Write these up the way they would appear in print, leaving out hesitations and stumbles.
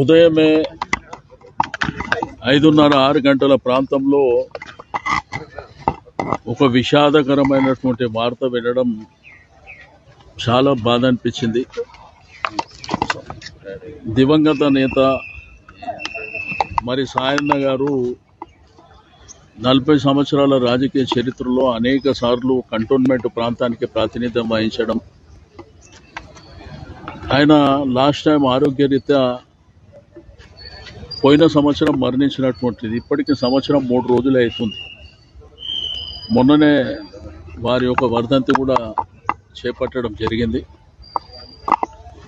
ఉదయమే 5:30-6 గంటల ప్రాంతంలో ఒక విషాదకరమైనటువంటి వార్త వినడం చాలా బాధ అనిపించింది. దివంగత నేత మరి సాయన్న గారు 40 సంవత్సరాల రాజకీయ చరిత్రలో అనేక సార్లు కంటోన్మెంట్ ప్రాంతానికి ప్రాతినిధ్యం వహించడం, ఆయన లాస్ట్ టైం ఆరోగ్యరీత్యా పోయిన సంవత్సరం మరణించినటువంటిది. ఇప్పటికి సంవత్సరం 3 రోజులు అవుతుంది. మొన్ననే వారి యొక్క వర్ధంతి కూడా చేపట్టడం జరిగింది.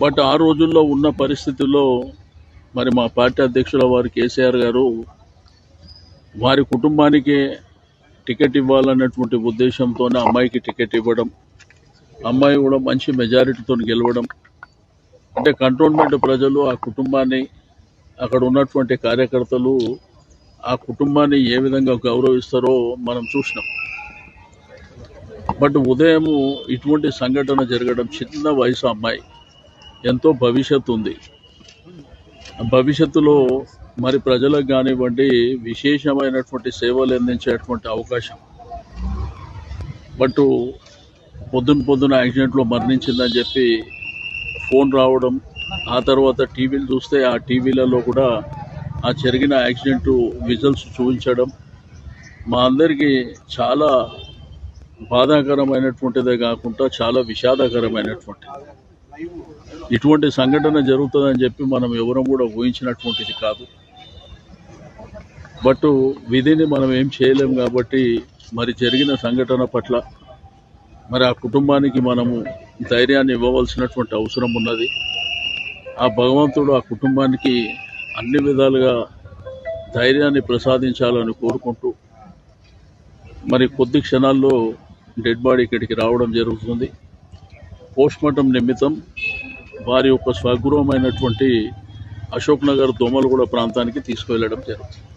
బట్ ఆ రోజుల్లో ఉన్న పరిస్థితుల్లో మరి మా పార్టీ అధ్యక్షుల వారు కేసీఆర్ గారు వారి కుటుంబానికి టికెట్ ఇవ్వాలన్నటువంటి ఉద్దేశంతోనే అమ్మాయికి టికెట్ ఇవ్వడం, అమ్మాయి కూడా మంచి మెజారిటీతో గెలవడం, అంటే కంటోన్మెంట్ ప్రజలు ఆ కుటుంబాన్ని, అక్కడ ఉన్నటువంటి కార్యకర్తలు ఆ కుటుంబాన్ని ఏ విధంగా గౌరవిస్తారో మనం చూసినాం. బట్ ఉదయం ఇటువంటి సంఘటన జరగడం, చిన్న వయసు అమ్మాయి, ఎంతో భవిష్యత్తు ఉంది. భవిష్యత్తులో మరి ప్రజలకు కానివ్వండి విశేషమైనటువంటి సేవలు అందించేటువంటి అవకాశం. బట్ పొద్దున యాక్సిడెంట్లో మరణించిందని చెప్పి ఫోన్ రావడం, ఆ తర్వాత టీవీలు చూస్తే ఆ టీవీలలో కూడా ఆ జరిగిన యాక్సిడెంట్ విజువల్స్ చూపించడం మా అందరికీ చాలా బాధాకరమైనటువంటిదే కాకుండా చాలా విషాదకరమైనటువంటిది. ఇటువంటి సంఘటన జరుగుతుందని చెప్పి మనం ఎవరం కూడా ఊహించినటువంటిది కాదు. బట్ విధిని మనం ఏం చేయలేము కాబట్టి మరి జరిగిన సంఘటన పట్ల మరి ఆ కుటుంబానికి మనము ధైర్యాన్ని ఇవ్వవలసినటువంటి అవసరం ఉన్నది. ఆ భగవంతుడు ఆ కుటుంబానికి అన్ని విధాలుగా ధైర్యాన్ని ప్రసాదించాలని కోరుకుంటూ మరి కొద్ది క్షణాల్లో డెడ్ బాడీ ఇక్కడికి రావడం జరుగుతుంది. పోస్ట్మార్టం నిమిత్తం వారి యొక్క స్వగృహమైనటువంటి అశోక్ నగర్ దోమలగూడ ప్రాంతానికి తీసుకువెళ్ళడం జరుగుతుంది.